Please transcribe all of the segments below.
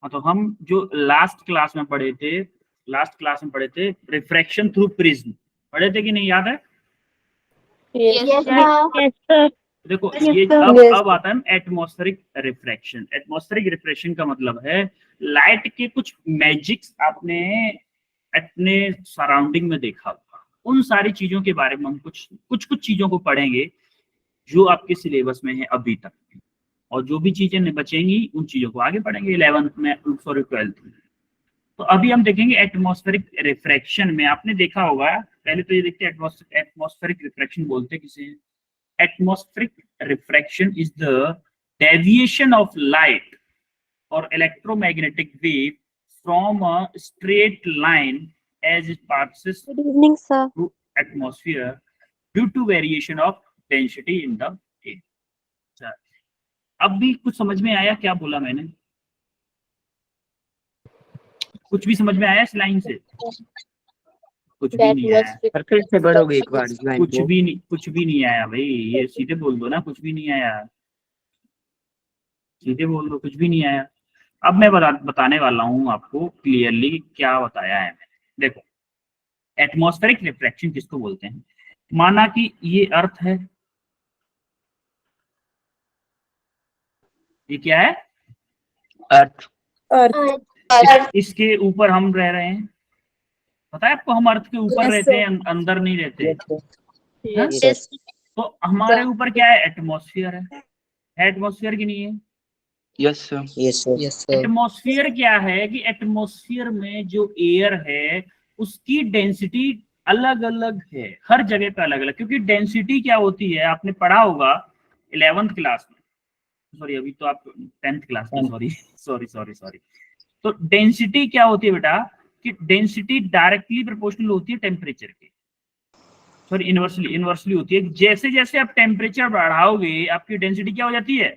तो हम जो लास्ट क्लास में पढ़े थे रिफ्रैक्शन थ्रू प्रिज्म पढ़े थे कि नहीं, याद है? देखो ये अब आता है एटमॉस्फेरिक रिफ्रैक्शन। एटमॉस्फेरिक रिफ्रैक्शन का मतलब है लाइट के कुछ मैजिक्स आपने अपने सराउंडिंग में देखा होगा, उन सारी चीजों के बारे में हम कुछ चीजों को पढ़ेंगे जो आपके सिलेबस में है अभी तक, और जो भी चीजें बचेंगी उन चीजों को आगे पढ़ेंगे 11th में, सॉरी 12th में। तो अभी हम देखेंगे एटमॉस्फेरिक रिफ्रैक्शन में। आपने देखा होगा, पहले तो ये देखते हैं एटमॉस्फेरिक रिफ्रैक्शन बोलते किसे हैं। Atmospheric refraction is the deviation of light or electromagnetic wave from a straight line as it passes through atmosphere due to variation of density in the air। अब भी कुछ समझ में आया क्या बोला मैंने? कुछ भी समझ में आया इस लाइन से? कुछ भी नहीं आया। फिर से बढ़ोगे एक बार लाइन कुछ भी नहीं आया भाई, ये सीधे बोल दो ना, कुछ भी नहीं आया, सीधे बोल दो कुछ भी नहीं आया। अब मैं बताने वाला हूं आपको क्लियरली क्या बताया है मैंने। देखो एटमॉस्फेरिक रिफ्रैक्शन किसको बोलते हैं? माना कि ये अर्थ है, ये क्या है? अर्थ। इसके ऊपर हम रह रहे हैं, पता है आपको? हम अर्थ के ऊपर रहते हैं, अंदर नहीं रहते। तो हमारे ऊपर क्या है? एटमॉस्फेयर है एटमॉस्फेयर की नहीं है? Yes sir. एटमॉस्फेयर क्या है कि एटमॉस्फेयर में जो एयर है उसकी डेंसिटी अलग अलग है, हर जगह पे अलग अलग। क्योंकि डेंसिटी क्या होती है आपने पढ़ा होगा 11th क्लास में, सॉरी अभी तो आप 10th क्लास में, सॉरी। तो डेंसिटी क्या होती है बेटा कि डेंसिटी डायरेक्टली प्रोपोर्शनल होती है टेम्परेचर के, सॉरी इनवर्सली होती है। जैसे जैसे आप टेम्परेचर बढ़ाओगे आपकी डेंसिटी क्या हो जाती है?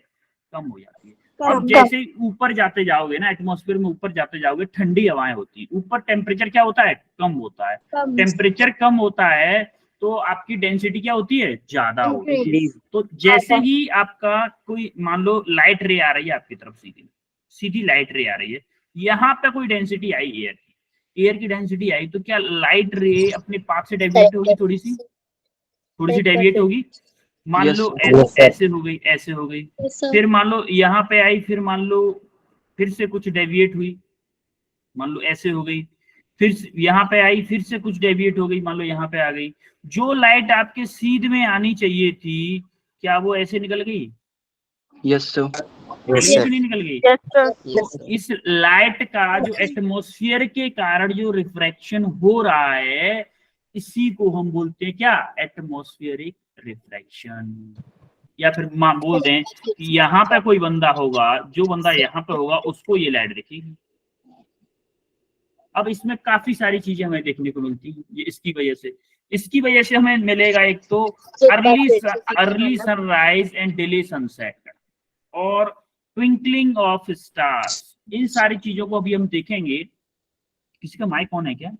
कम हो जाती है। और जैसे ऊपर जाते जाओगे ना, एटमॉस्फेयर में ऊपर जाते जाओगे, ठंडी हवाएं होती है, ऊपर टेम्परेचर क्या होता है? कम होता है। टेम्परेचर कम होता है तो आपकी डेंसिटी क्या होती है? ज्यादा होती है। तो जैसे ही आपका कोई मान लो लाइट रे आ रही है आपकी तरफ, सीधी लाइट रे आ रही है, यहाँ पे कोई डेंसिटी आई एयर की डेंसिटी आई, तो क्या लाइट रे अपने पाथ से डेविएट होगी? थोड़ी सी डेविएट होगी। मान लो ऐसे हो गई, फिर मान लो यहाँ पे आई, फिर मान लो फिर से कुछ डेविएट हुई, मान लो ऐसे हो गई, फिर यहाँ पे आई, फिर से कुछ डेविएट हो गई, मान लो यहाँ पे आ गई। जो लाइट आपके सीध में आनी चाहिए थी, क्या वो ऐसे निकल गई? Yes sir. नहीं निकल गई। तो इस लाइट का जो एटमॉस्फेयर के कारण जो रिफ्रैक्शन हो रहा है, इसी को हम बोलते हैं क्या? Atmospheric refraction. या फिर बोल दें कि यहाँ पे कोई बंदा होगा, जो बंदा यहाँ पे होगा उसको ये लाइट दिखेगी। अब इसमें काफी सारी चीजें हमें देखने को मिलती है, ये इसकी वजह से हमें मिलेगा एक तो early sunrise and delay sunset और ट्विंकलिंग ऑफ स्टार्स। इन सारी चीजों को अभी हम देखेंगे। किसी का माइक ऑन है क्या?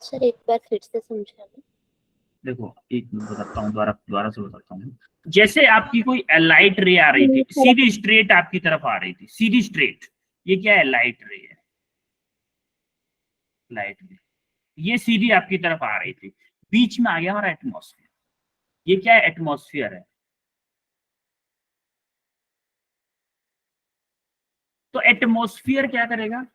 सर एक बार फिर से समझा। देखो एक मिनट बताता हूँ, दोबारा से बताता हूँ। जैसे आपकी कोई लाइट रे आ रही थी, सीधी स्ट्रेट आपकी तरफ आ रही थी, सीधी स्ट्रेट, ये क्या है? लाइट रे है। ये सीधी आपकी तरफ आ रही थी, बीच में आ गया हमारा एटमॉस्फेयर। ये क्या है? एटमॉस्फेयर है। तो एटमॉस्फेयर क्या करेगा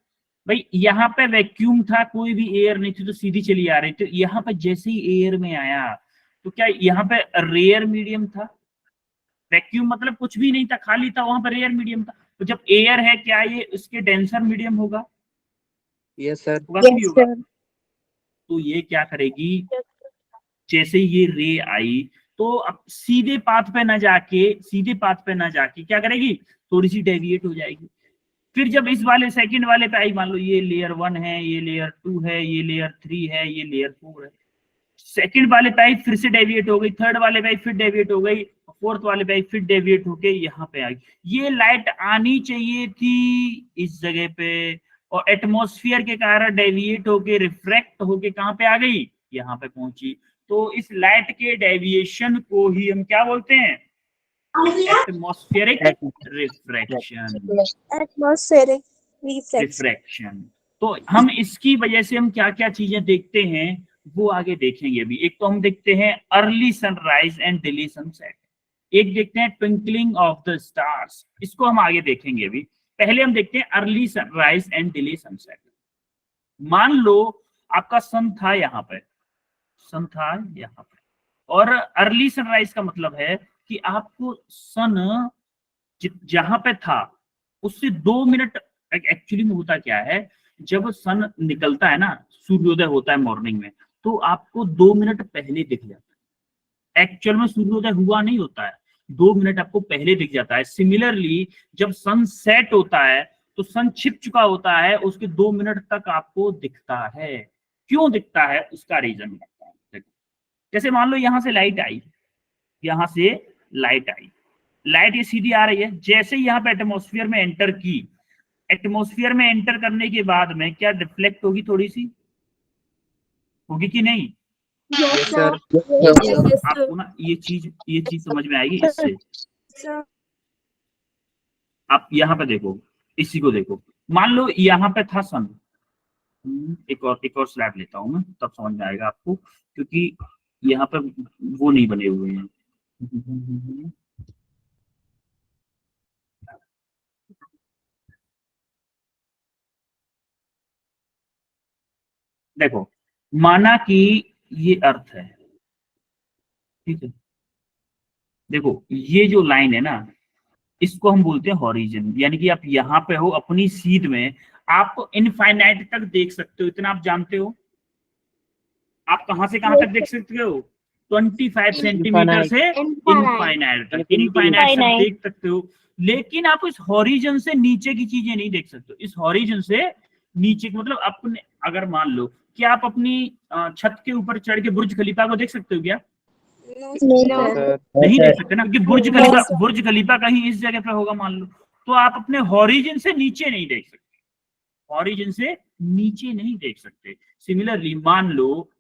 भाई? यहाँ पे वैक्यूम था, कोई भी एयर नहीं थी, तो सीधी चली आ रही थी। यहाँ पे जैसे ही एयर में आया तो क्या यहाँ पे रेयर मीडियम था? वैक्यूम मतलब कुछ भी नहीं था, खाली था, वहां पर रेयर मीडियम था। तो जब एयर है, क्या ये उसके डेंसर मीडियम होगा? Yes sir. तो ये क्या करेगी, जैसे ये रे आई तो अब सीधे पाथ पे ना जाके क्या करेगी? थोड़ी सी डेविएट हो जाएगी। फिर जब इस वाले सेकंड वाले पे आई, मान लो ये लेयर 1 है, ये लेयर 2 है, ये लेयर 3 है, ये लेयर 4 है, सेकंड वाले पे आई फिर से डेविएट हो गई, थर्ड वाले पे आई फिर डेविएट हो गई, फोर्थ वाले पे आई फिर डेविएट होके यहाँ पे आई। ये लाइट आनी चाहिए थी इस जगह पे, और एटमॉस्फेयर के कारण डेविएट होके रिफ्रैक्ट होके कहाँ पे आ गई? यहाँ पे पहुंची। तो इस लाइट के डेविएशन को ही हम क्या बोलते हैं? Atmospheric refraction. Atmospheric refraction. तो हम इसकी वजह से हम क्या क्या चीजें देखते हैं वो आगे देखेंगे। अभी एक तो हम देखते हैं early sunrise and delay sunset, एक देखते हैं ट्विंकलिंग ऑफ द स्टार्स, इसको हम आगे देखेंगे। अभी पहले हम देखते हैं early sunrise and delay sunset. मान लो आपका सन था यहाँ पे, सन था यहाँ पे, और अर्ली सनराइज का मतलब है कि आपको सन जहां पे था उससे 2 मिनट, एक्चुअली में होता क्या है, जब सन निकलता है ना, सूर्योदय होता है मॉर्निंग में, तो आपको 2 मिनट पहले दिख जाता है। एक्चुअल में सूर्योदय हुआ नहीं होता है, 2 मिनट आपको पहले दिख जाता है। सिमिलरली जब सन सेट होता है तो सन छिप चुका होता है, उसके 2 मिनट तक आपको दिखता है। क्यों दिखता है उसका रीजन बताता है। जैसे मान लो यहां से लाइट आई, यहां से लाइट आई, लाइट ये सीधी आ रही है, जैसे ही यहाँ पे एटमॉस्फेयर में एंटर की, एटमॉस्फेयर में एंटर करने के बाद में क्या रिफ्लेक्ट होगी, थोड़ी सी होगी कि नहीं? Yes sir. आपको ना ये चीज समझ में आएगी इससे। आप यहाँ पे देखो, इसी को देखो, मान लो यहाँ पे था सन, एक और स्लैब लेता हूँ मैं, तब समझ में आएगा आपको, क्योंकि यहाँ पे वो नहीं बने हुए हैं। देखो, माना कि ये अर्थ है, ठीक है, देखो ये जो लाइन है ना, इसको हम बोलते हैं हॉरिजन, यानी कि आप यहाँ पे हो अपनी सीध में, आप इनफाइनाइट तक देख सकते हो, इतना आप जानते हो। आप कहां से कहां तक देख सकते हो? 25 सेंटीमीटर से इनफाइनाइट तक, इनफाइनाइट तक देख सकते हो। लेकिन आप इस हॉरिजन से नीचे की चीजें नहीं देख सकते। इस हॉरिजन से नीचे मतलब अपने, अगर मान लो कि आप अपनी छत के ऊपर चढ़ के बुर्ज खलीफा को देख सकते हो क्या? नहीं देख सकते ना, क्योंकि बुर्ज खलीफा कहीं इस जगह पे होगा मान लो, तो आप अपने हॉरिजन से नीचे नहीं देख सकते, हॉरिजन से नीचे नहीं देख सकते। सिमिलरली मान लो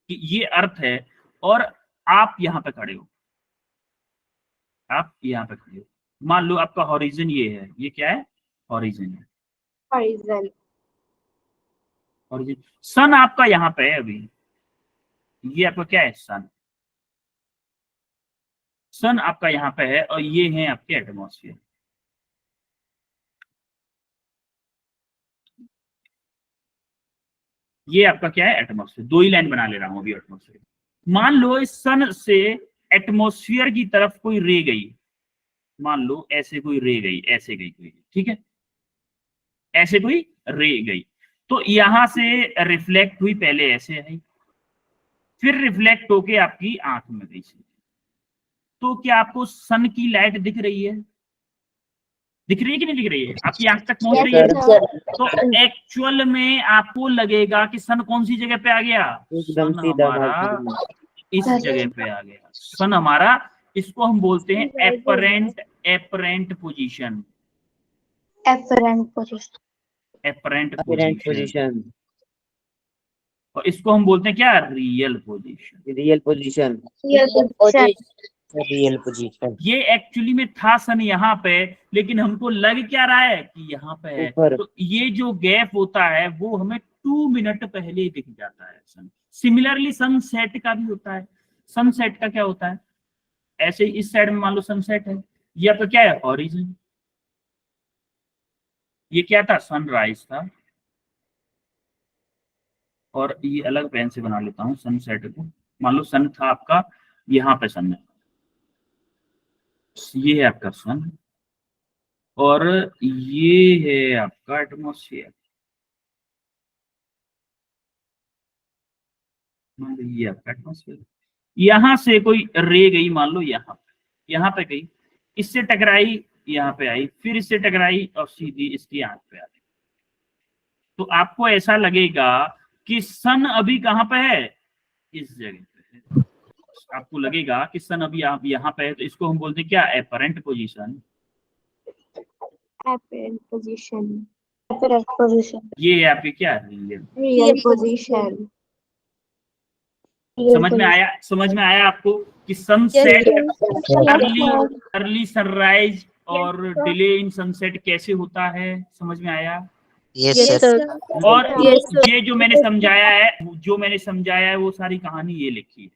कि ये अर्थ है और आप यहाँ पे खड़े हो, आप यहाँ पे खड़े हो, मान लो आपका हॉरिजन ये है, ये क्या है? हॉरिजन है, हॉरिजन। सन आपका यहाँ पे है अभी, ये आपका क्या है? सन। सन आपका यहाँ पे है और ये है आपके एटमॉस्फेयर। ये आपका क्या है? एटमॉस्फेयर। दो ही लाइन बना ले रहा हूं अभी एटमॉस्फेयर। मान लो इस सन से एटमॉस्फेयर की तरफ कोई रे गई, मान लो ऐसे कोई रे गई, ऐसे गई कोई, ठीक है, ऐसे कोई रे गई, तो यहां से रिफ्लेक्ट हुई, पहले ऐसे आई, फिर रिफ्लेक्ट होके आपकी आंख में गई। तो क्या आपको सन की लाइट दिख रही है? दिख रही है कि नहीं दिख रही है? आपकी आंख तक पहुंच रही है? तो एक्चुअल में आपको लगेगा कि सन कौन सी जगह पे आ गया? सन हमारा इस जगह पे आ गया, सन हमारा, इसको हम बोलते हैं एपरेंट पोजीशन। Apparent position. और इसको हम बोलते हैं क्या? Real position. Real position. ये एक्चुअली में था सन यहाँ पे, लेकिन हमको लग क्या रहा है कि यहाँ पे है, तो ये जो गैप होता है वो हमें 2 मिनट पहले दिख जाता है सन। सिमिलरली सनसेट का भी होता है। सनसेट का क्या होता है? ऐसे ही इस साइड में मान लो सनसेट है, ये आपका क्या है? हॉरिजन। ये क्या था? सनराइज था। और ये अलग पेन से बना लेता हूँ सनसेट को। मान लो सन था आपका, यहाँ पे सन है, ये है आपका सन, और ये है आपका एटमॉस्फेयर। मान लो ये आपका एटमॉस्फेयर, यहां से कोई रे गई, मान लो यहाँ पे गई, इससे टकराई, यहाँ पे आई, फिर इससे टकराई और सीधी इसकी आंख पे आ गई। तो आपको ऐसा लगेगा कि सन अभी कहाँ पे है? इस जगह पे है। आपको लगेगा कि सन अभी आप यहाँ पे है, तो इसको हम बोलते हैं क्या? Apparent position. ये है आपकी क्या? Real position. समझ में आया आपको कि सनसेट, अर्ली सनराइज और डिले इन सनसेट कैसे होता है, समझ में आया? Yes sir. और ये जो मैंने समझाया है वो सारी कहानी ये लिखी है,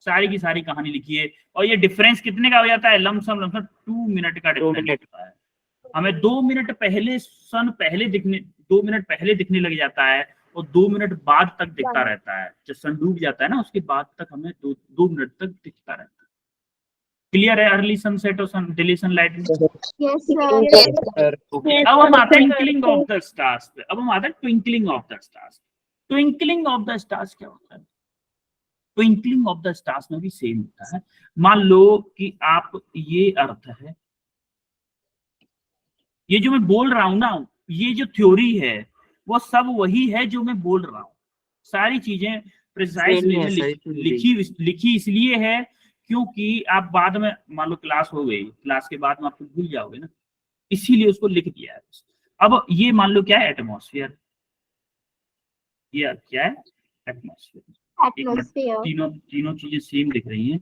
सारी की सारी कहानी लिखी है। और ये डिफरेंस कितने का हो जाता है? लमसम 2 मिनट का डिफरेंस होता है। हमें 2 मिनट पहले सन 2 मिनट पहले दिखने लग जाता है और 2 मिनट बाद तक दिखता रहता है। जब सन डूब जाता है ना उसके बाद तक हमें 2 मिनट तक दिखता रहता है। क्लियर है अर्ली सनसेट और डिले सनलाइट में? Yes sir. ओके, अब हम आते हैं ट्विंकलिंग ऑफ द स्टार्स पे। अब हम आते हैं twinkling of the stars. Twinkling of the stars क्या होता है? ट्विंकलिंग ऑफ द स्टार्स में भी सेम होता है। मान लो कि आप, ये अर्थ है, ये जो मैं बोल रहा हूं ना, ये जो थ्योरी है वो सब वही है जो मैं बोल रहा हूं। सारी चीजें प्रिसाइज वे में लिखी इसलिए है क्योंकि आप बाद में, मान लो क्लास हो गई, क्लास के बाद में आप भूल जाओगे ना, इसीलिए उसको लिख दिया है। अब ये मान लो क्या है? एटमॉस्फेयर। ये क्या है? एटमॉस्फेयर। तीनों चीजें सेम दिख रही हैं,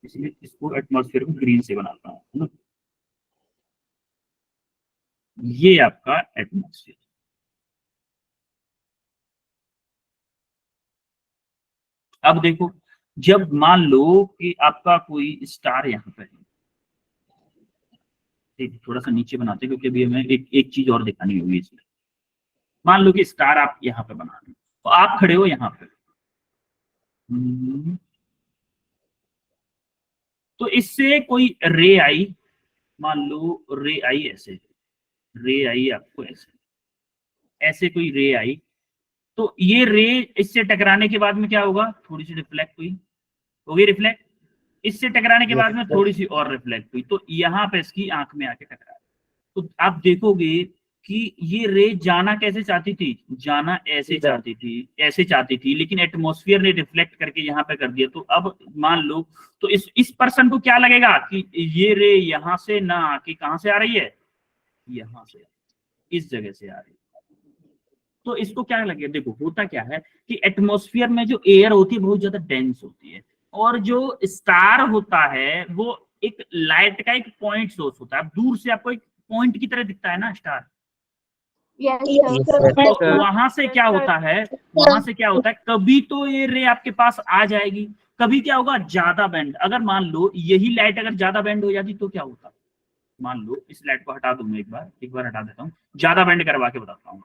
इसलिए इसको एटमॉस्फेयर को ग्रीन से बनाता हूँ, है ना? ये आपका एटमॉस्फेयर। अब देखो, जब मान लो कि आपका कोई स्टार यहाँ पे है, थोड़ा सा नीचे बनाते हैं क्योंकि अभी हमें एक चीज और दिखानी होगी इसमें। मान लो कि स्टार आप यहाँ पे बना रहे हो, तो आप खड़े हो यहाँ पे, तो इससे कोई रे आई, मान लो रे आई ऐसे, रे आई आपको ऐसे कोई रे आई, तो ये रे इससे टकराने के बाद में क्या होगा? थोड़ी सी रिफ्लेक्ट होगी रिफ्लेक्ट, इससे टकराने के बाद में थोड़ी सी और रिफ्लेक्ट हुई, तो यहाँ पे इसकी आंख में आके टकरा। तो आप देखोगे कि ये रे जाना कैसे चाहती थी? जाना ऐसे चाहती थी, लेकिन एटमॉस्फेयर ने रिफ्लेक्ट करके यहाँ पे कर दिया। तो अब मान लो, तो इस पर्सन को क्या लगेगा कि ये रे यहाँ से ना आके कहां से आ रही है? यहाँ से, इस जगह से आ रही है। तो इसको क्या लगेगा? देखो होता क्या है कि एटमॉस्फेयर में जो एयर होती है बहुत ज्यादा डेंस होती है, और जो स्टार होता है वो एक लाइट का एक पॉइंट सोर्स होता है। दूर से आपको एक पॉइंट की तरह दिखता है ना स्टार। तो वहां से क्या होता है, कभी तो ये रे आपके पास आ जाएगी, कभी क्या होगा? ज्यादा बेंड। अगर मान लो यही लाइट अगर ज्यादा बेंड हो जाती तो क्या होता? मान लो इस लाइट को हटा दूं मैं, एक बार हटा देता हूँ, ज्यादा बेंड करवा के बताता हूँ।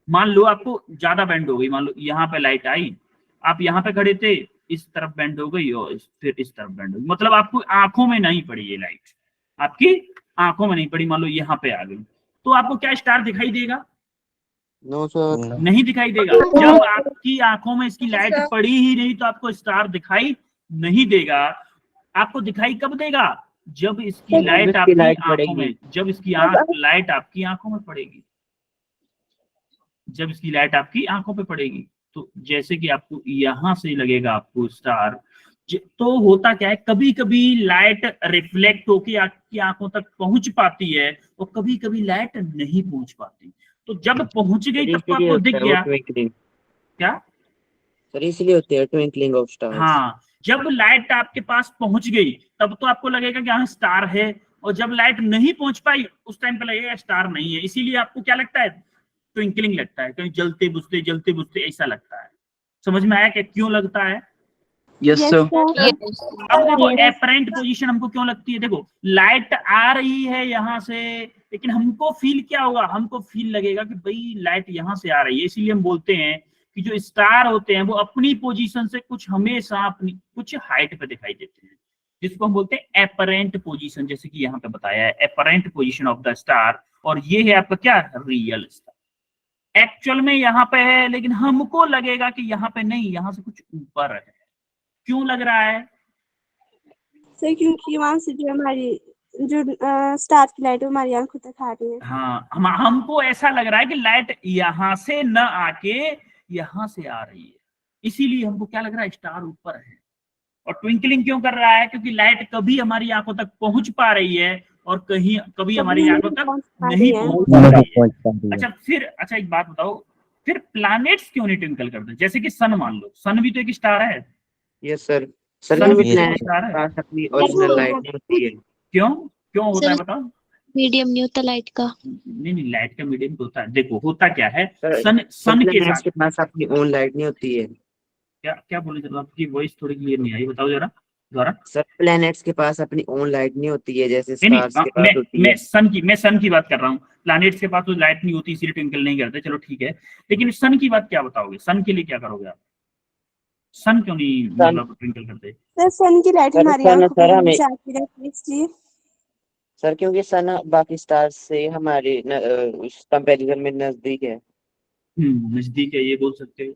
मान लो आपको ज्यादा बेंड हो गई, मान लो यहाँ पे लाइट आई, आप यहाँ पे खड़े थे, इस तरफ बेंड हो गई और फिर इस तरफ बेंड हो गई, मतलब आपको आंखों में नहीं पड़ी ये लाइट, आपकी आंखों में नहीं पड़ी, मान लो यहाँ पे आ गई, तो आपको क्या स्टार दिखाई देगा? नो सर, नहीं दिखाई देगा। जब आपकी आंखों में इसकी लाइट पड़ी ही नहीं तो आपको स्टार दिखाई नहीं देगा। आपको दिखाई कब देगा? जब इसकी लाइट आपकी आंखों में, जब इसकी लाइट आपकी आंखों में पड़ेगी, जब इसकी लाइट आपकी आंखों पे पड़ेगी। तो जैसे कि आपको यहां से लगेगा आपको स्टार, तो होता क्या है, कभी कभी लाइट रिफ्लेक्ट होकर आपकी आंखों तक पहुंच पाती है और कभी कभी लाइट नहीं पहुंच पाती। तो जब पहुंच गई तब तो आपको दिख गया। क्या सर? इसलिए होती है ट्विंकलिंग ऑफ स्टार्स। हाँ, जब लाइट आपके पास पहुंच गई तब तो आपको लगेगा कि हाँ स्टार है, और जब लाइट नहीं पहुंच पाई उस टाइम पे लगेगा स्टार नहीं है। इसीलिए आपको क्या लगता है? ट्विंकलिंग लगता है, कहीं जलते बुझते ऐसा लगता है। समझ में आया कि क्यों लगता है? Yes sir. अब देखो एपरेंट पोजीशन हमको क्यों लगती है? देखो लाइट आ रही है यहाँ से, लेकिन हमको फील क्या होगा? हमको फील लगेगा कि भाई लाइट यहाँ से आ रही है। इसीलिए हम बोलते हैं कि जो स्टार होते हैं वो अपनी पोजीशन से कुछ हमेशा अपनी कुछ हाइट पे दिखाई देते हैं, जिसको हम बोलते हैं एपरेंट पोजीशन। जैसे कि यहाँ पे बताया है apparent position of the star, और ये है आपका क्या? Real star. एक्चुअल में यहाँ पे है, लेकिन हमको लगेगा कि यहाँ पे नहीं, यहाँ से कुछ ऊपर है। क्यों लग रहा है सर? क्योंकि वहां से जो हमारी जो स्टार की लाइट है हमारी आंखों तक आ रही है। हाँ, हमको ऐसा लग रहा है कि लाइट यहाँ से न आके यहाँ से आ रही है, इसीलिए हमको क्या लग रहा है? स्टार ऊपर है। और ट्विंकलिंग क्यों कर रहा है? क्योंकि लाइट कभी हमारी आंखों तक पहुंच पा रही है और कभी हमारी आंखों तक नहीं पहुंच पा रही है। अच्छा एक बात बताओ, फिर प्लैनेट्स क्यों नहीं ट्विंकल करते? जैसे कि सन, मान लो सन भी तो एक स्टार है, यस सर। सर सन क्योंकि किस प्लेनेट स्टार के है? पास अपनी ओरिजिनल लाइट नहीं होती है। क्यों क्यों होता है सर बताओ? मीडियम नहीं होता लाइट का। नहीं लाइट का मीडियम होता है। देखो होता क्या है, सर सन के प्लेनेट्स साथ के पास अपनी ओन लाइट नहीं होती है। क्या क्या बोले जरा, आपकी वॉइस थोड़ी क्लियर नहीं आई, बताओ जरा दोबारा। सर प्लेनेट्स के पास अपनी ओन लाइट नहीं होती है जैसे नहीं नहीं स्टार्स के पास होती है। मैं सन की बात कर रहा हूँ। प्लैनेट्स के पास तो लाइट नहीं होती इसीलिए ट्विंकल नहीं करते, चलो ठीक है। लेकिन सन की बात क्या बताओगे, सन के लिए क्या करोगे आप? सन क्यों नहीं सन मतलब ट्विंकल करते? सर सन की लाइट सर हमारी सन आंखों सर पर हमें हमेशा आती रहती है इसलिए। सर क्योंकि सन बाकी स्टार्स से हमारे कंपैरिजन में नजदीक है। नजदीक है ये बोल सकते हो,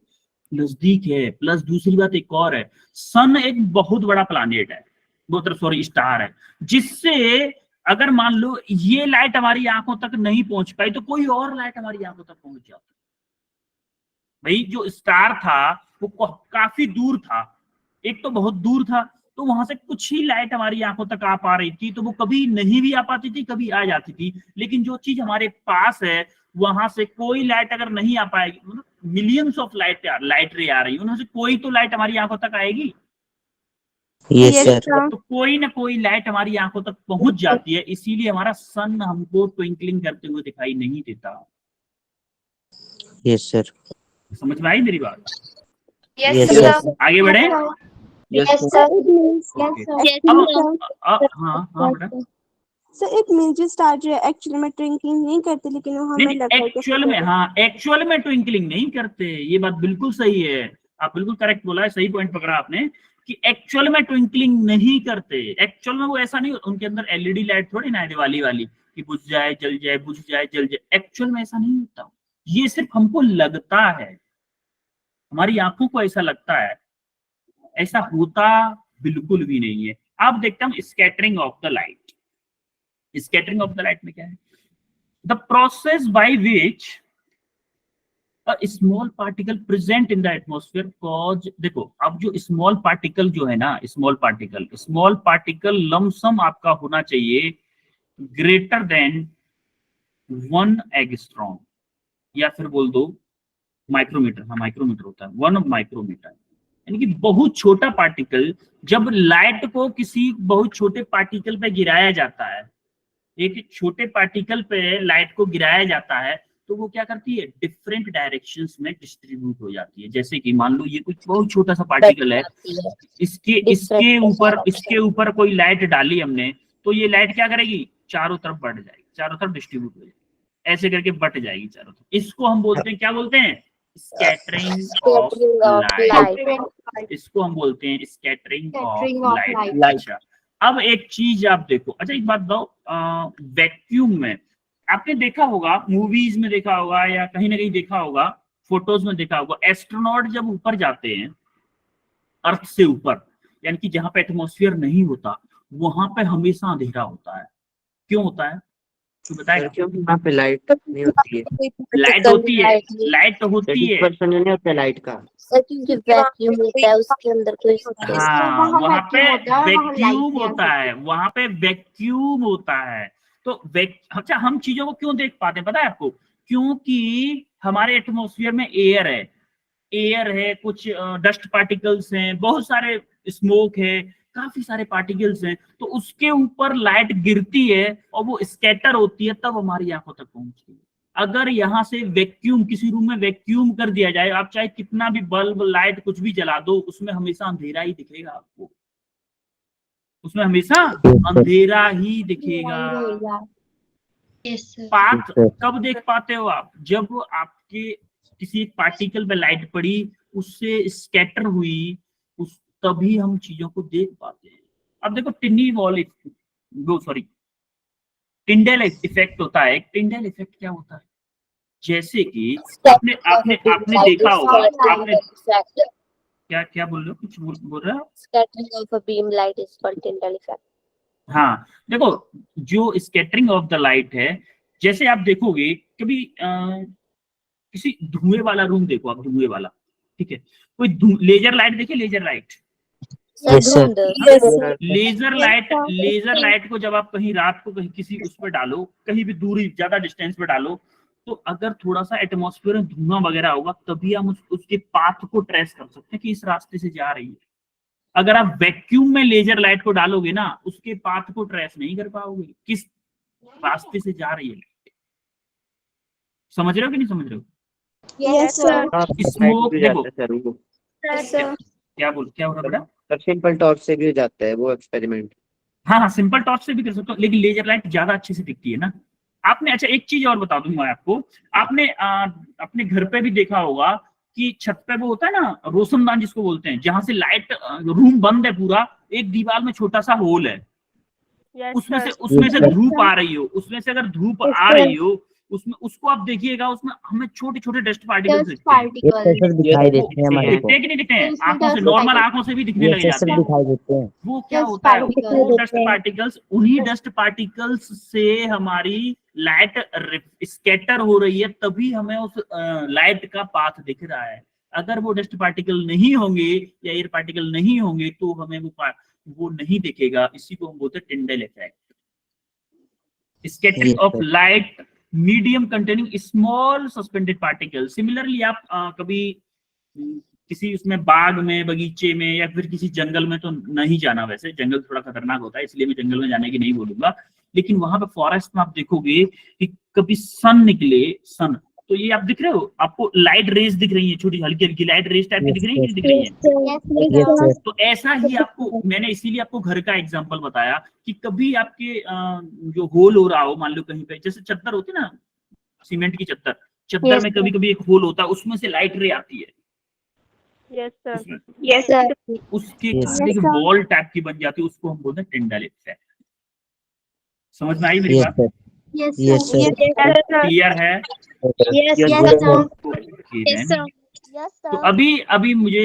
नजदीक है। प्लस दूसरी बात एक और है, सन एक बहुत बड़ा प्लानिट है, बहुत सॉरी स्टार है, जिससे अगर मान लो ये लाइट हमारी आंखों तक नहीं पहुंच पाई तो कोई और लाइट हमारी आंखों तक पहुंच जाती। भाई जो स्टार था वो काफी दूर था, एक तो बहुत दूर था, तो वहां से कुछ ही लाइट हमारी आंखों तक आ पा रही थी, तो वो कभी नहीं भी आ पाती थी, कभी आ जाती थी। लेकिन जो चीज हमारे पास है वहां से कोई लाइट अगर नहीं आ पाएगी, मतलब मिलियंस ऑफ लाइट रे आ रही है, उनमें से कोई तो लाइट हमारी आंखों तक आएगी। Yes yes sir. सर। तो कोई ना कोई लाइट हमारी आंखों तक पहुंच जाती है, इसीलिए हमारा सन हमको ट्विंकलिंग करते हुए दिखाई नहीं देता। Yes sir. समझ में आई मेरी बात? Yes sir. सर। आगे बढ़े। Yes yes sir. Sir. It means okay actually sir, हाँ हाँ बेटा। सर इट मींस जो स्टार जो है एक्चुअली में ट्विंकलिंग नहीं करते, लेकिन वो नहीं हमें नहीं लगता है कि एक्चुअल में, हाँ एक्चुअल में ट्विंकलिंग नहीं करते, ये बात बिल्कुल सही है, आप बिल्कुल करेक्ट बोला है, सही पॉइंट पकड़ा आपने कि एक्चुअल में ट्विंकलिंग नहीं करते। एक्चुअल में वो ऐसा नहीं, उनके अंदर एलईडी लाइट थोड़ी ना है दिवाली वाली कि बुझ जाए जल जाए, बुझ जाए जल जाए, एक्चुअल में ऐसा नहीं होता। ये सिर्फ हमको लगता है, हमारी आंखों को ऐसा लगता है, ऐसा होता बिल्कुल भी नहीं है। अब देखते हैं scattering of the light. Scattering of the light में क्या है? The process by which a small particle present in the atmosphere cause, देखो अब जो स्मॉल पार्टिकल जो है ना, स्मॉल पार्टिकल लमसम आपका होना चाहिए ग्रेटर देन 1 एंगस्ट्रॉम, या फिर बोल दो माइक्रोमीटर, हाँ माइक्रोमीटर होता है, 1 माइक्रोमीटर, यानी कि बहुत छोटा पार्टिकल। जब लाइट को किसी बहुत छोटे पार्टिकल पे गिराया जाता है, एक छोटे पार्टिकल पे लाइट को गिराया जाता है, तो वो क्या करती है, डिफरेंट डायरेक्शंस में डिस्ट्रीब्यूट हो जाती है। जैसे कि मान लो ये कुछ बहुत छोटा सा पार्टिकल है, इसके ऊपर कोई लाइट डाली हमने, तो ये लाइट क्या करेगी, चारों तरफ बढ़ जाएगी, चारों तरफ डिस्ट्रीब्यूट हो जाएगी, ऐसे करके बट जाएगी चारों तरफ। इसको हम बोलते हैं, क्या बोलते हैं, स्कैटरिंग ऑफ लाइट। इसको हम बोलते हैं स्कैटरिंग ऑफ लाइट। अच्छा अब एक चीज आप देखो, अच्छा एक बात बताओ, वैक्यूम में आपने देखा होगा, मूवीज में देखा होगा या कहीं ना कहीं देखा होगा, फोटोज में देखा होगा, एस्ट्रोनॉट जब ऊपर जाते हैं अर्थ से ऊपर, यानी कि जहां पे एटमॉस्फेयर नहीं होता, वहां पे हमेशा अंधेरा होता है। क्यों होता है, तो सर बताएगा? क्योंकि वहाँ पे लाइट नहीं होती है। लाइट होती है, लाइट तो होती है, 30% नहीं होता लाइट का। सर क्योंकि वैक्यूम होता है उसके अंदर कोई हाँ वहां पे वैक्यूम होता है, वहां पे वैक्यूम होता है। तो अच्छा हम चीजों को क्यों देख पाते हैं पता है आपको? क्योंकि हमारे एटमॉस्फेयर में एयर है, कुछ डस्ट पार्टिकल्स हैं, बहुत सारे स्मोक है, काफी सारे पार्टिकल्स हैं, तो उसके ऊपर लाइट गिरती है और वो स्कैटर होती है, तब हमारी आंखों तक पहुंचती है। अगर यहाँ से वैक्यूम, किसी रूम में वैक्यूम कर दिया जाए, आप चाहे कितना भी बल्ब लाइट कुछ भी जला दो, उसमें हमेशा अंधेरा ही दिखेगा आपको, उसमें हमेशा अंधेरा ही दिखेगा। पाथ कब देख पाते हो आप, जब आपके किसी एक पार्टिकल पे लाइट पड़ी, उससे स्कैटर हुई, उस तभी हम चीजों को देख पाते हैं। अब देखो टिंडल इफेक्ट होता है। टिंडल इफेक्ट क्या होता है, जैसे कि आपने आपने आपने देखा होगा, आपने क्या क्या बोल रहे हो, कुछ बोल रहे हो? Scattering of a beam light is called Tyndall effect. हाँ देखो, जो स्कैटरिंग ऑफ द लाइट है, जैसे आप देखोगे कभी किसी धुएं वाला रूम देखो आप, धुएं वाला, ठीक है, कोई लेजर लाइट देखिए, लेजर लाइट, लेजर लाइट को जब आप कहीं रात को कहीं किसी उस पर डालो, कहीं भी दूरी ज्यादा डिस्टेंस पे डालो, तो अगर थोड़ा सा एटमॉस्फेयर में धुआं वगैरह होगा, तभी हम उसके पाथ को ट्रेस कर सकते हैं कि इस रास्ते से जा रही है। अगर आप वैक्यूम में लेजर लाइट को डालोगे ना, उसके पाथ को ट्रेस नहीं कर पाओगे, किस रास्ते से जा रही है। समझ रहे हो कि नहीं समझ रहे हो? Yes sir. स्मोक देखो सर वो क्या हो रहा बेटा? सर सिंपल टॉर्च से भी हो जाता है वो एक्सपेरिमेंट। हाँ, सिंपल टॉर्च से भी कर सकते हो, लेकिन लेजर लाइट ज्यादा अच्छे से दिखती है ना। आपने, अच्छा एक चीज और बता दूंगा आपको, आपने अपने घर पे भी देखा होगा कि छत पे वो होता है ना रोशनदान जिसको बोलते हैं, जहां से लाइट, रूम बंद है पूरा, एक दीवार में छोटा सा होल है, उसमें से धूप आ रही हो, उसमें से अगर धूप आ रही हो, उसमें उसको आप देखिएगा, उसमें हमें छोटे छोटे डस्ट पार्टिकल्स दिखते हैं। दिखाई देते हैं हमारे दिखते हैं कि नहीं दिखते हैं? आंखों से, नॉर्मल आंखों से भी दिखने लग जाते हैं। दिखाई देते हैं। वो क्या होता है, वो डस्ट पार्टिकल्स, उन्हीं डस्ट पार्टिकल्स से हमारी लाइट स्कैटर हो रही है, तभी हमें उस लाइट का पाथ दिख रहा है। अगर वो डस्ट पार्टिकल नहीं होंगे या एयर पार्टिकल नहीं होंगे तो हमें वो नहीं दिखेगा। इसी को हम बोलते हैं Tyndall effect, scattering of light medium containing small suspended particle. Similarly आप कभी किसी उसमें बाग में, बगीचे में, या फिर किसी जंगल में तो नहीं जाना, वैसे जंगल थोड़ा खतरनाक होता है इसलिए मैं जंगल में जाने की नहीं बोलूंगा, लेकिन वहां पे फॉरेस्ट में आप देखोगे कि कभी सन निकले, सन, तो ये आप दिख रहे हो, आपको लाइट रेज दिख रही है, छोटी हल्की हल्की लाइट रेज टाइप की दिख रही है कि दिख रही है? तो ऐसा ही आपको, मैंने इसीलिए आपको घर का एग्जांपल बताया कि कभी आपके जो होल हो रहा हो, मान लो कहीं पे, जैसे चद्दर होती है ना, सीमेंट की चद्दर में कभी कभी एक होल होता है, उसमें से लाइट रे आती है। Yes sir. Yes sir. उसके कारण एक बॉल टाइप की बन जाती है, उसको हम बोलते हैं टिंडल इफेक्ट। समझ में आई मेरी बात? Yes sir. क्लियर है? तो अभी मुझे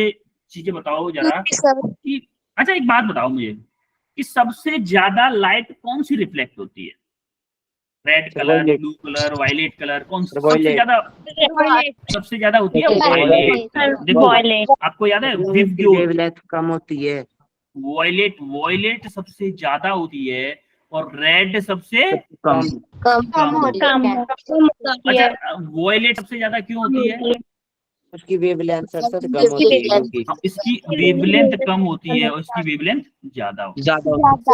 चीजें बताओ जरा कि, अच्छा एक बात बताओ मुझे कि सबसे ज्यादा लाइट कौन सी रिफ्लेक्ट होती है? Red colour, blue colour, violet colour, कौन सी सबसे ज्यादा होती है? वायलेट। देखो आपको याद है वेवलेंथ कम होती है, वायलेट सबसे ज्यादा होती है और रेड सबसे कम। अच्छा, वायलेट सबसे ज्यादा क्यों होती है? उसकी वेवलेंथ सर कम होती है क्योंकि इसकी वेवलेंथ कम होती है और इसकी वेवलेंथ ज्यादा होती है।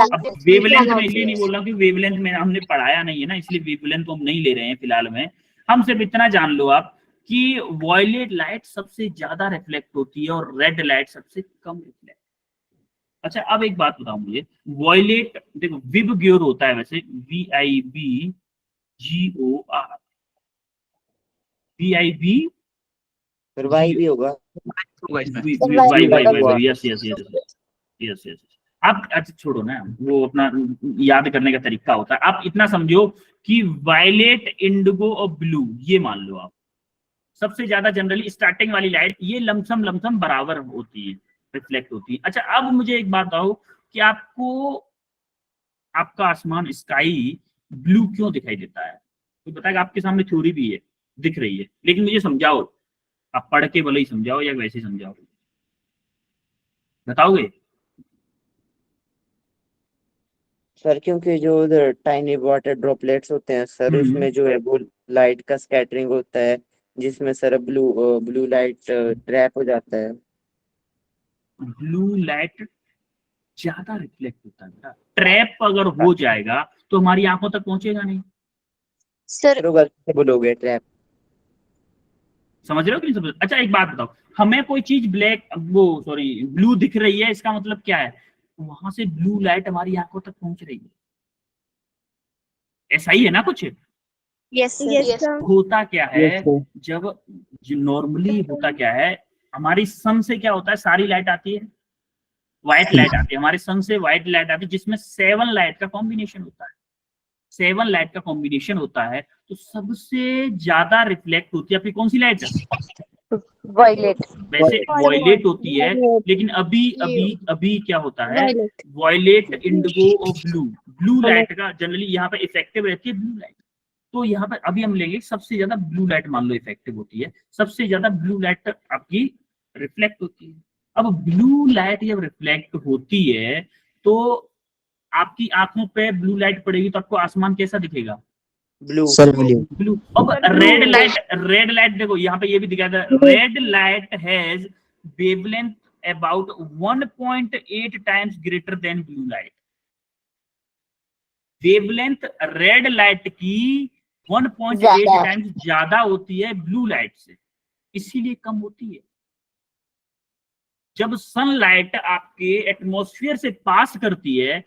अब वेवलेंथ में इसलिए नहीं बोल रहा कि वेवलेंथ में हमने पढ़ाया नहीं है ना, इसलिए वेवलेंथ को हम नहीं ले रहे हैं फिलहाल में। हम सिर्फ इतना जान लो आप कि वायलेट लाइट सबसे ज्यादा रिफ्लेक्ट होती है और रेड लाइट सबसे कम रिफ्लेक्ट। अच्छा अब एक बात बताओ मुझे, वायलेट देखो विब ग्योर होता है वैसे, VIBGOR, VIB फिर वाई भी होगा। यस। आप अच्छा छोड़ो ना, वो अपना याद करने का तरीका होता है। आप इतना समझो कि वायलेट, इंडिगो और ब्लू, ये मान लो आप सबसे ज्यादा जनरली स्टार्टिंग वाली लाइट ये लमसम बराबर होती है, रिफ्लेक्ट होती है। अच्छा अब मुझे एक बात बताओ कि आपको आपका आसमान, स्काई, ब्लू क्यों दिखाई देता है? तो बताएगा, आपके सामने थ्योरी भी है, दिख रही है, लेकिन मुझे समझाओ, आप पढ़ के भले ही समझाओ या वैसे ही समझाओ, बताओगे? सर क्योंकि जो उधर टाइनी वाटर ड्रॉपलेट्स होते हैं सर, उसमें जो है वो लाइट का स्कैटरिंग होता है, जिसमें सर ब्लू लाइट ट्रैप हो जाता है। ब्लू लाइट ज्यादा रिफ्लेक्ट होता है बेटा, ट्रैप अगर हो जाएगा तो हमारी आंखों तक पहुंचेगा नहीं सर। बोलोगे ट्रैप, समझ रहे हो कि नहीं समझ? अच्छा एक बात बताओ, हमें कोई चीज ब्लू दिख रही है, इसका मतलब क्या है? वहां से ब्लू लाइट हमारी आंखों तक पहुंच रही है, ऐसा ही है ना कुछ? Yes sir. होता क्या है, जब नॉर्मली होता क्या है, हमारी सन से क्या होता है, सारी लाइट आती है, व्हाइट लाइट आती है, हमारे सन से व्हाइट लाइट आती है, जिसमें 7 लाइट का कॉम्बिनेशन होता है, 7 लाइट का कॉम्बिनेशन होता है। तो सबसे ज्यादा रिफ्लेक्ट होती है आपकी कौन सी लाइट? वायलेट। वैसे वायलेट होती है, लेकिन अभी क्या होता है, वायलेट, इंडिगो और ब्लू लाइट का जनरली यहाँ पे इफेक्टिव रहती है ब्लू लाइट। तो यहाँ पे अभी हम लेंगे सबसे ज्यादा ब्लू लाइट, मान लो इफेक्टिव होती है, सबसे ज्यादा ब्लू लाइट आपकी रिफ्लेक्ट होती है। अब ब्लू लाइट जब रिफ्लेक्ट होती है तो आपकी आंखों पे ब्लू लाइट पड़ेगी तो आपको आसमान कैसा दिखेगा? ब्लू। अब रेड लाइट देखो यहाँ पे ये भी दिखाया था, red light has wavelength about 1.8 times greater than blue light. Wavelength red light की 1.8 टाइम्स ज्यादा होती है ब्लू लाइट से, इसीलिए कम होती है। जब सनलाइट आपके एटमॉस्फेयर से पास करती है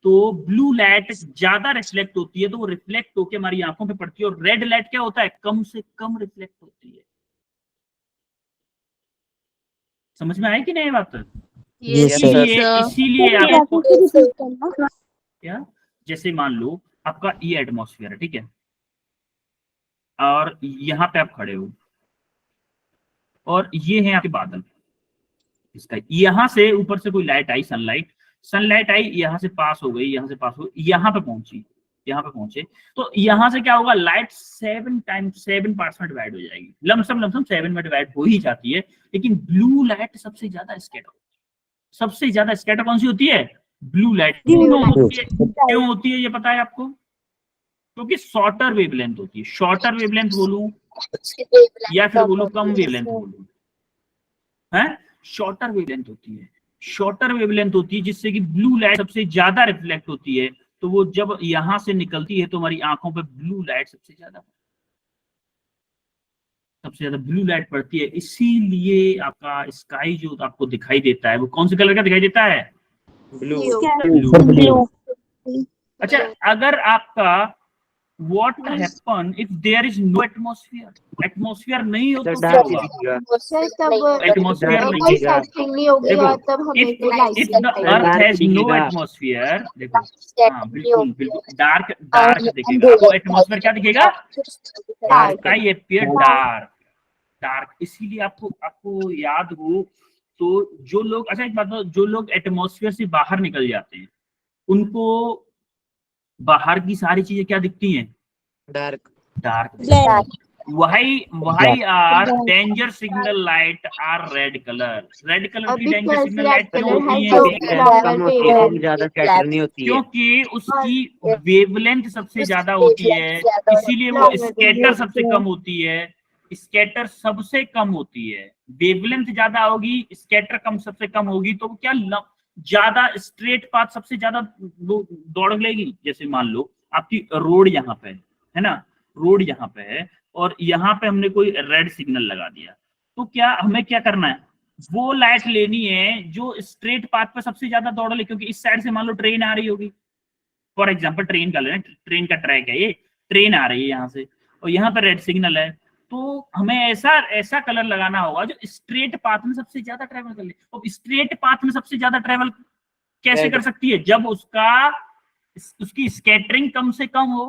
तो ब्लू लाइट ज्यादा रिफ्लेक्ट होती है, तो वो रिफ्लेक्ट होकर हमारी आंखों पे पड़ती है, और रेड लाइट क्या होता है, कम से कम रिफ्लेक्ट होती है। समझ में आया कि नहीं बात? Yes, sir. इसीलिए आपको रिपीट करना। क्या, जैसे मान लो आपका ये एटमॉस्फेयर है, ठीक है, और यहाँ पे आप खड़े हो और ये है आपके बादल, इसका यहाँ से ऊपर से कोई लाइट आई, सनलाइट आई, यहाँ से पास हो गई, यहाँ से पास हो गई, यहाँ पे पहुंची, यहाँ पे पहुंचे, तो यहाँ से क्या होगा, लाइट 7 पार्ट्स में डिवाइड हो जाएगी, लमसम 7 में डिवाइड हो ही जाती है। लेकिन ब्लू लाइट सबसे ज्यादा स्कैटर कौन सी होती है, ब्लू लाइट। क्यों होती है ये पता है आपको? क्योंकि शॉर्टर वेवलेंथ होती है। शॉर्टर वेवलेंथ बोलूं या फिर बोलूं कम वेवलेंथ बोलूं, है शॉर्टर वेवलेंथ होती है। शॉर्टर वेवलेंथ होती है जिससे कि ब्लू लाइट सबसे ज्यादा रिफ्लेक्ट होती है, तो वो जब यहां से निकलती है तो हमारी आंखों पे ब्लू लाइट सबसे ज्यादा ब्लू लाइट पड़ती है। इसीलिए आपका स्काई जो आपको दिखाई देता है वो कौन से कलर का दिखाई देता है, ब्लू। अच्छा, अगर आपका what happen if there is no atmosphere, atmosphere नहीं हो तो क्या होगा, एटमॉस्फेयर नहीं होगी, if the earth has no atmosphere, देखो हाँ बिल्कुल डार्क दिखेगा आपको, एटमॉस्फेयर क्या दिखेगा, स्काई अपीयर डार्क। इसीलिए आपको याद हो तो जो लोग, अच्छा एक बात बताओ, जो लोग एटमॉस्फेयर से बाहर निकल जाते हैं उनको बाहर की सारी चीजें क्या दिखती हैं, डार्क। वही are danger signal light are red colour की डेंजर सिग्नल लाइट क्यों होती है, क्योंकि उसकी वेवलेंथ सबसे ज्यादा होती है, इसीलिए वो स्कैटर सबसे कम होती है। स्कैटर सबसे कम होती है, वेवलेंथ ज्यादा होगी, स्कैटर सबसे कम होगी, तो क्या ज्यादा स्ट्रेट पाथ सबसे ज्यादा दौड़ लेगी। जैसे मान लो आपकी रोड यहाँ पे है ना, रोड यहाँ पे है और यहाँ पे हमने कोई रेड सिग्नल लगा दिया, तो क्या हमें क्या करना है, वो लाइट लेनी है जो स्ट्रेट पाथ पे सबसे ज्यादा दौड़ ले, क्योंकि इस साइड से मान लो ट्रेन आ रही होगी, फॉर एग्जांपल ट्रेन का लेना, ट्रेन का ट्रैक है ये, ट्रेन आ रही है यहाँ से और यहाँ पे रेड सिग्नल है, तो हमें ऐसा कलर लगाना होगा जो स्ट्रेट पाथ में सबसे ज्यादा ट्रेवल कर ले। और स्ट्रेट पाथ में सबसे ज्यादा ट्रेवल कैसे कर सकती है, जब उसकी स्कैटरिंग कम से कम हो,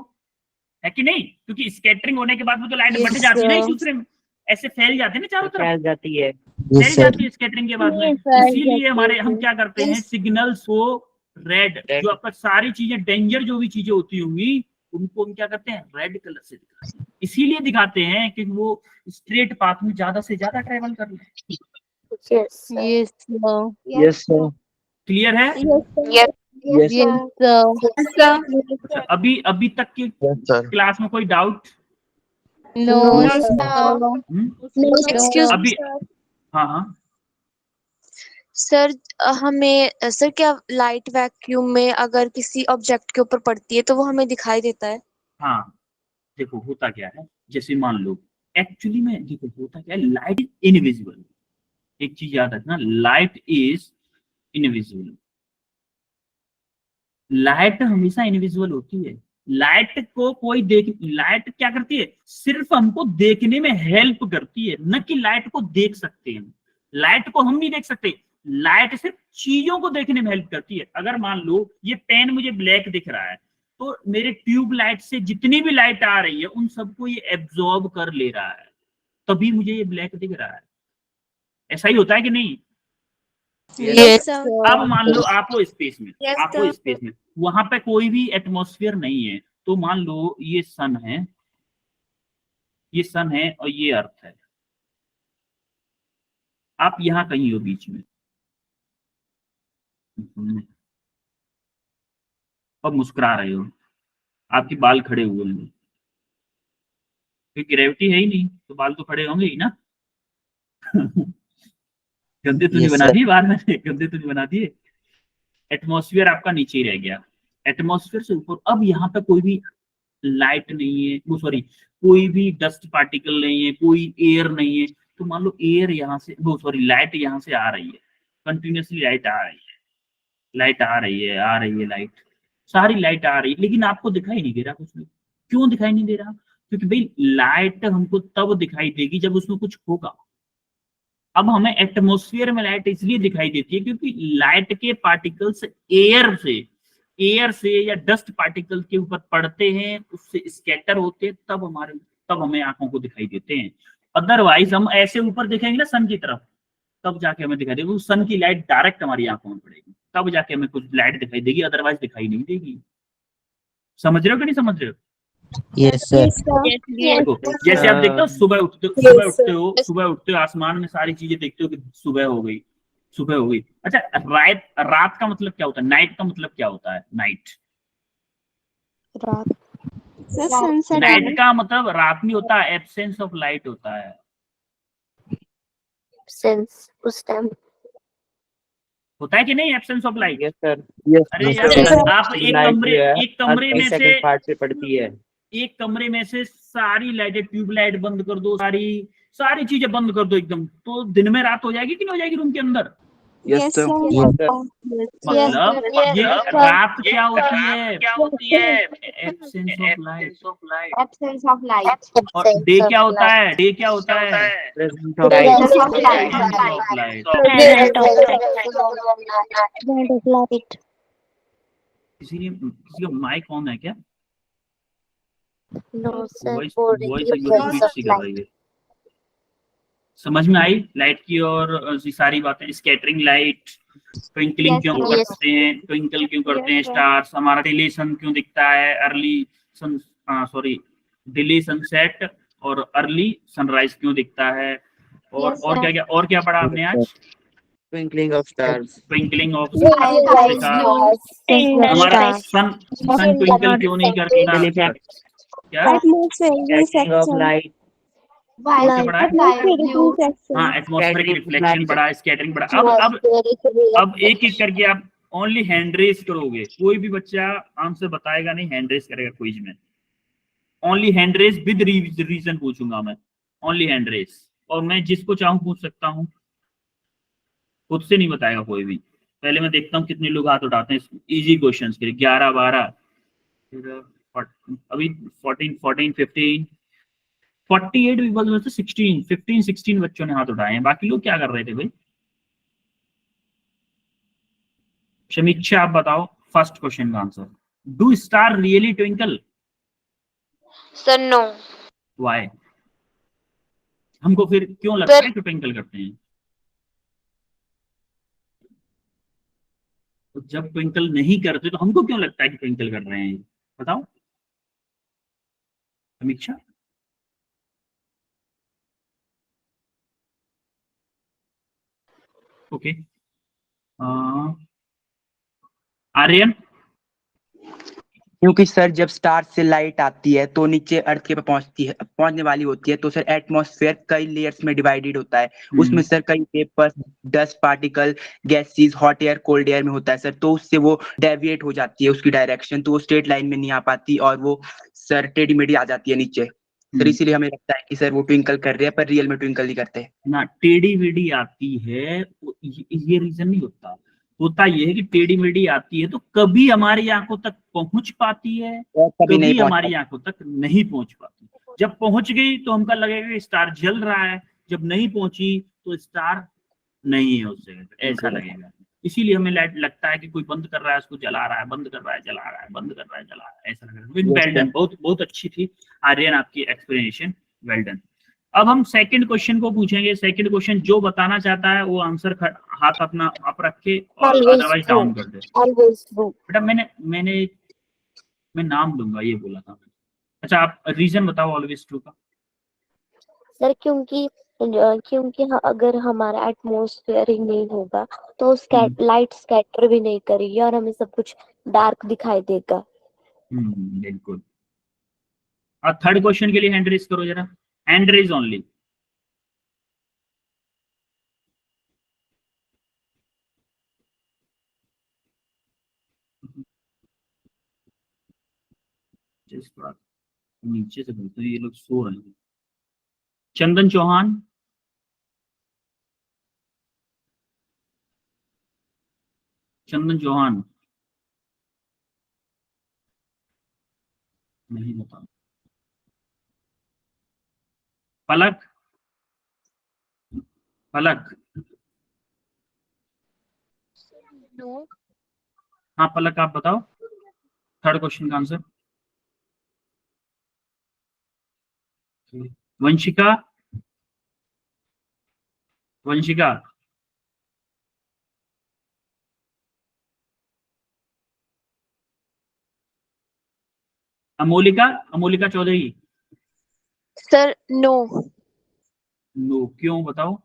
है कि नहीं, क्योंकि स्कैटरिंग होने के बाद में तो लाइट बढ़ जाती है ना, एक दूसरे में ऐसे फैल जाते हैं ना, चारों तरफ फैल जाती है स्कैटरिंग के बाद में। इसीलिए हम क्या करते हैं, सिग्नल्स को रेड, जो आपका सारी चीजें डेंजर जो भी चीजें होती होंगी उनको हम क्या करते हैं, रेड कलर से दिखाते हैं। इसीलिए दिखाते हैं कि वो स्ट्रेट पाथ में ज्यादा से ज्यादा ट्रेवल कर ले। क्लियर है? अच्छा, अभी तक की क्लास में कोई डाउट? अभी हाँ सर, सर क्या लाइट वैक्यूम में अगर किसी ऑब्जेक्ट के ऊपर पड़ती है तो वो हमें दिखाई देता है? हाँ, देखो होता क्या है, जैसे मान लो एक्चुअली में देखो होता क्या है, लाइट इज इनविजिबल। एक चीज याद रखना, लाइट इज इनविजिबल। लाइट हमेशा इनविजिबल होती है। लाइट क्या करती है, सिर्फ हमको देखने में हेल्प करती है, न कि लाइट को देख सकते हैं। लाइट को हम नहीं देख सकते, लाइट सिर्फ चीजों को देखने में हेल्प करती है। अगर मान लो ये पेन मुझे ब्लैक दिख रहा है, तो मेरे ट्यूब लाइट से जितनी भी लाइट आ रही है उन सबको ये एब्जॉर्ब कर ले रहा है, तभी मुझे ये ब्लैक दिख रहा है। ऐसा ही होता है कि नहीं? Yes, अब मान लो आपको स्पेस में वहां पे कोई भी एटमॉस्फेयर नहीं है, तो मान लो ये सन है और ये अर्थ है, आप यहाँ कहीं हो बीच में और मुस्कुरा रहे हो, आपके बाल खड़े हुए हैं, क्योंकि ग्रेविटी है ही नहीं तो बाल तो खड़े होंगे ही ना। गंदे तो नहीं Yes, बना sir. दिए बाहर में, गंदे तो नहीं बना दिए। एटमॉस्फेयर आपका नीचे ही रह गया, एटमॉस्फेयर से ऊपर। अब यहाँ पे कोई भी लाइट नहीं है, वो सॉरी कोई भी डस्ट पार्टिकल नहीं है, कोई एयर नहीं है। तो मान लो एयर यहाँ से, वो सॉरी लाइट यहाँ से आ रही है, कंटिन्यूसली लाइट आ रही है, लाइट आ रही है, आ रही है लाइट, सारी लाइट आ रही है, लेकिन आपको दिखाई नहीं दे रहा कुछ भी। क्यों दिखाई नहीं दे रहा? क्योंकि भाई लाइट हमको तब दिखाई देगी जब उसमें कुछ होगा। अब हमें एटमॉस्फेयर में लाइट इसलिए दिखाई देती है क्योंकि लाइट के पार्टिकल्स एयर से या डस्ट पार्टिकल के ऊपर पड़ते हैं, उससे स्कैटर होते हैं, तब हमें आंखों को दिखाई देते हैं। अदरवाइज हम ऐसे ऊपर देखेंगे ना सन की तरफ, तब जाके हमें दिखाई देगी, सन की लाइट डायरेक्ट हमारी आंखों में पड़ेगी, तब जाके हमें कुछ लाइट दिखाई देगी, अदरवाइज दिखाई नहीं देगी। समझ रहे हो कि नहीं समझ रहे हो? Yes, sir. Yes, sir. देखो जैसे आप देखते हो सुबह उठते हो आसमान में सारी चीजें देखते हो कि सुबह हो गई, सुबह हो गई। अच्छा रात का मतलब क्या होता है? नाइट का मतलब क्या होता है? नाइट रात। Sir, sunset. नाइट का मतलब रात नहीं होता, एब्सेंस ऑफ लाइट होता है। सेंस उस टाइम होता है कि नहीं absence of light? Yes sir. Yes, अरे yes, यार sir. आप एक लाइट कमरे जो है एक कमरे में से सेकंड पार्ट पे पड़ती है। एक कमरे में से सारी लाइटें, ट्यूबलाइट बंद कर दो, सारी चीजें बंद कर दो एकदम, तो दिन में रात हो जाएगी कि नहीं हो जाएगी रूम के अंदर? Yes, sir. Yes, sir. मतलब ये Yes, sir. रात क्या होती है? Absence of light. Absence of light. और डे क्या होता है? डे क्या होता है? Present of Presence light. of light. Presence of light। किसी का माइक ऑन है क्या? नो सर वॉइस बोल रही वॉइस थी एकदम presence ठीक of सी कर light. रही है। समझ में आई लाइट की और ये सारी बातें? स्कैटरिंग लाइट, ट्विंकलिंग Yes, क्यों sir. करते हैं, ट्विंकल क्यों करते हैं Yes, sir. स्टार्स, हमारा डिले सन क्यों दिखता है, अर्ली सन सॉरी डिले सनसेट और अर्ली सनराइज क्यों दिखता है, Yes, और sir. क्या पढ़ा आपने आज? Twinkling of stars. Twinkling of Light stars. हमारा सन ट्विंकल क्यों नहीं करता? इफेक्ट। क्या Atmospheric scattering of reflection. Light. White क्या पढ़ा है? light blue. Reflection. हाँ एटमॉस्फेरिक Scattering रिफ्लेक्शन light. पढ़ा, स्कैटरिंग पढ़ा। अब एक एक करके आप ओनली हैंड रेस करोगे, कोई भी बच्चा आंसर बताएगा नहीं, हैंड रेस करेगा क्विज में। Only hand raise with reason पूछूंगा मैं, ओनली हैंड रेस, और मैं जिसको चाहूं पूछ सकता हूं, खुद से नहीं बताएगा कोई भी। पहले मैं देखता हूं कितने लोग हाथ उठाते हैं इजी क्वेश्चंस के लिए। 11 12 अभी 14 14 15 48 पीपल में से 16 बच्चों ने हाथ उठाए हैं। बाकी लोग क्या कर रहे थे भाई? समीक्षा आप बताओ फर्स्ट क्वेश्चन का answer. Do star really twinkle? Sir no. Why? हमको फिर क्यों लगता है कि ट्विंकल करते हैं? तो जब ट्विंकल नहीं करते तो हमको क्यों लगता है कि ट्विंकल कर रहे हैं? बताओ समीक्षा। ओके आर्यन। क्योंकि सर जब स्टार से लाइट आती है तो नीचे अर्थ के पे पहुंचने वाली होती है, तो सर एटमॉस्फेयर कई लेयर्स में डिवाइडेड होता है। उसमें सर कई vapours, dust particle, gases, hot air, cold air में होता है सर, तो उससे वो डेविएट हो जाती है उसकी डायरेक्शन, तो वो स्ट्रेट लाइन में नहीं आ पाती और वो सर टेढ़ी मेढ़ी आ जाती है नीचे सर। इसीलिए हमें लगता है कि सर वो ट्विंकल कर रहे हैं, पर रियल में ट्विंकल नहीं करते ना। टेढ़ी मेढ़ी आती है ये रीजन नहीं होता ये है कि टेढ़ी मेढ़ी आती है तो कभी हमारी आंखों तक पहुंच पाती है, और कभी नहीं कभी पहुंच हमारी आंखों तक नहीं पहुंच पाती। जब पहुंच गई तो हमको लगेगा कि स्टार जल रहा है, जब नहीं पहुंची तो स्टार नहीं है उस जगह पे, ऐसा लगेगा। इसीलिए हमें लाइट लगता है कि कोई बंद कर रहा है उसको जला रहा है, बंद कर रहा है जला रहा है, बंद कर रहा है जला रहा है, ऐसा लग रहा है। वेल डन, बहुत अच्छी थी आर्यन आपकी एक्सप्लेनेशन, वेल डन। अब हम सेकंड क्वेश्चन को पूछेंगे। सेकंड क्वेश्चन जो बताना चाहता है वो आंसर हाथ अपना आप रख के और अदरवाइज डाउन कर दे। बेटा मैं नाम दूंगा ये बोला था। अच्छा आप रीजन बताओ ऑलवेज ट्रू का। सर क्योंकि अगर हमारा एटमॉस्फेयर ही नहीं होगा तो लाइट स्कैटर भी नहीं करेगी और हमें सब कुछ डार्क दिखाई देगा। बिल्कुल। और थर्ड क्वेश्चन के लिए हैंड रेज करो जरा, हैंड रेज ओनली। जिस थोड़ा नीचे से बोलते हैं, ये लोग सो रहे हैं। चंदन चौहान, चंदन चौहान नहीं बता। पलक, पलक, नो। हाँ पलक आप बताओ थर्ड क्वेश्चन का answer. Vanshika, Vanshika, Amolika, Amolika Chaudhary, sir no. No क्यों बताओ।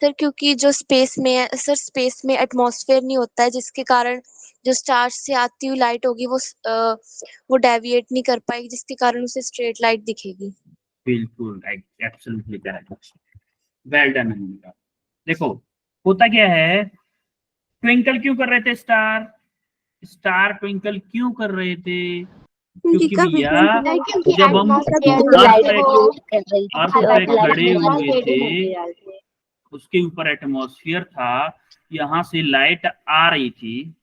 सर क्योंकि जो स्पेस में है सर, स्पेस में एटमॉस्फेयर नहीं होता है, जिसके कारण जो स्टार्स से आती हुई लाइट होगी वो डेविएट नहीं कर पाएगी, जिसके कारण उसे स्ट्रेट लाइट दिखेगी। बिल्कुल absolutely correct, well done Amolika. देखो होता क्या है, ट्विंकल क्यों कर रहे थे स्टार, स्टार ट्विंकल क्यों कर रहे थे, क्योंकि क्योंकि काफी भैया क्योंकि जब हम एटमॉस्फेयर अर्थ पे खड़े हुए थे थे। उसके ऊपर एटमॉस्फेयर था, यहाँ से लाइट आ रही थी,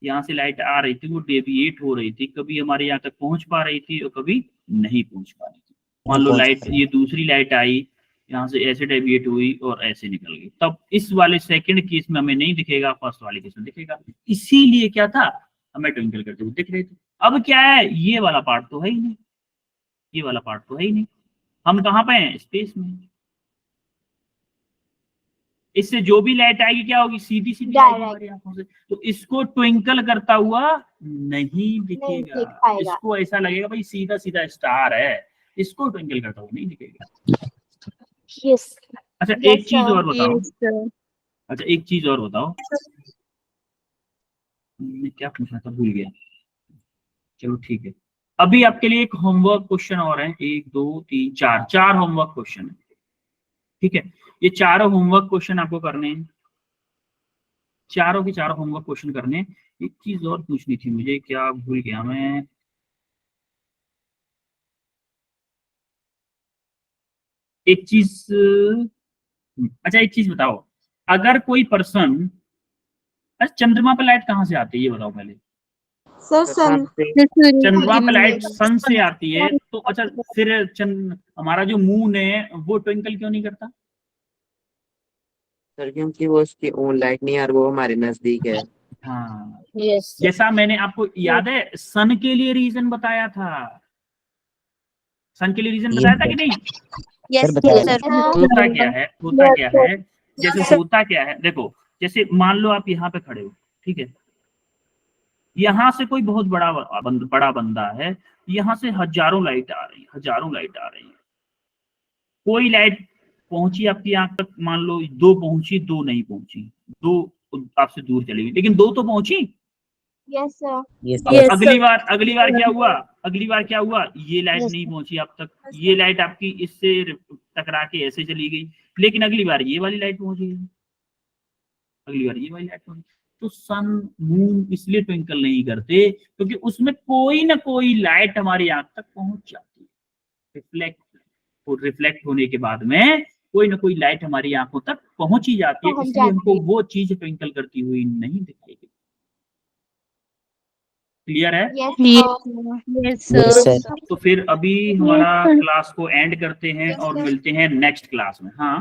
यहाँ से लाइट आ रही थी, वो डेविएट हो रही थी, कभी हमारे यहाँ तक पहुंच पा रही थी और कभी नहीं पहुंच पा रही थी। मान लो लाइट, ये दूसरी लाइट आई, यहाँ से ऐसे डेविएट हुई और ऐसे निकल गई, तब इस वाले सेकंड केस में हमें नहीं दिखेगा, फर्स्ट वाले केस में दिखेगा। इसीलिए क्या था, हमें ट्विंकल करते हुए दिख रहे थे। अब क्या है, ये वाला पार्ट तो है ही नहीं, ये वाला पार्ट तो है ही नहीं, हम कहाँ पे हैं, स्पेस में। इससे जो भी लाइट आएगी क्या होगी, सीधी सीधी आएगी हमारी आंखों से, तो इसको ट्विंकल करता हुआ नहीं दिखेगा, दिख पाएगा। इसको ऐसा लगेगा भाई सीधा सीधा स्टार है, इसको ट्विंकल करता हुआ नहीं दिखेगा। यस। अच्छा Yes, एक चीज sir. और बताओ, अच्छा एक चीज और बताओ, मैं क्या पूछना था भूल गया, चलो ठीक है। अभी आपके लिए एक होमवर्क क्वेश्चन और है, 1 2 3 4, 4 होमवर्क क्वेश्चन है, ठीक है। ये चारों होमवर्क क्वेश्चन आपको करने हैं, चारों के चारों होमवर्क क्वेश्चन करने हैं। एक चीज और पूछनी थी मुझे, क्या भूल गया मैं, एक चीज, अच्छा एक चीज बताओ, अगर कोई पर्सन, अच्छा चंद्रमा पर लाइट कहाँ से आती है ये बताओ पहले। सर सन चंद्रमा पर लाइट सन से आती है, तो अच्छा फिर हमारा जो मून है वो ट्विंकल क्यों नहीं करता। सर क्योंकि वो उसकी ओन लाइट नहीं है और वो हमारे नजदीक है। हाँ यस। जैसा मैंने आपको याद है सन के लिए रीजन बताया था, सन के लिए रीजन बताया था कि नहीं। यस बताया। सर। होता क्या है, होता क्या है, जैसे होता क्या है, देखो जैसे मान लो आप यहाँ पे खड़े हो, ठीक है, यहाँ से कोई बहुत बड़ा बंदा है, यहाँ से हजारों लाइट आ रही है, हजारों लाइट आ रही है, कोई लाइट पहुंची आपकी आंख तक, मान लो 2 पहुंची 2 नहीं पहुंची, 2 आपसे दूर चली गई, लेकिन 2 तो पहुंची। Yes, sir. अगली बार क्या हुआ, अगली बार क्या हुआ, ये लाइट नहीं पहुंची आप तक, ये लाइट आपकी इससे टकरा के ऐसे चली गई, लेकिन अगली बार ये वाली लाइट पहुंची, अगली बार ये वाली लाइट पहुंची। तो सन मून इसलिए ट्विंकल नहीं करते क्योंकि उसमें कोई ना कोई लाइट हमारी आंख तक पहुंच जाती है, रिफ्लेक्ट होने के बाद में कोई ना कोई लाइट हमारी आंखों तक पहुंच ही जाती है, पहुंच इसलिए जाती हमको है। वो चीज ट्विंकल करती हुई नहीं दिखाई देती। क्लियर है। Yes, sir. Yes sir. तो फिर अभी हमारा क्लास को एंड करते हैं और मिलते हैं नेक्स्ट क्लास में। हाँ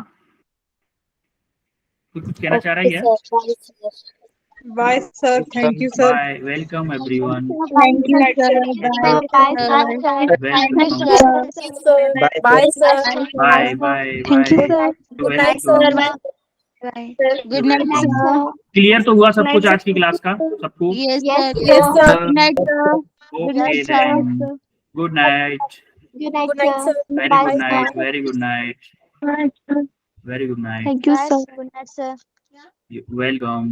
कुछ कहना चाह रहा है क्या। Bye, sir. Thank you, sir. Bye, welcome everyone, Thank you, sir. Bye. Bye, sir. Welcome, Bye, sir. Bye bye Thank you, sir. Good night, sir. Good night, sir. Clear तो हुआ सब कुछ आज की क्लास का सबको। Yes, Yes, sir. sir. Good night, sir. Okay then, good night, Good night, sir. Very Bye, good sir. Night, very good night, very good night, Good night, sir. Welcome.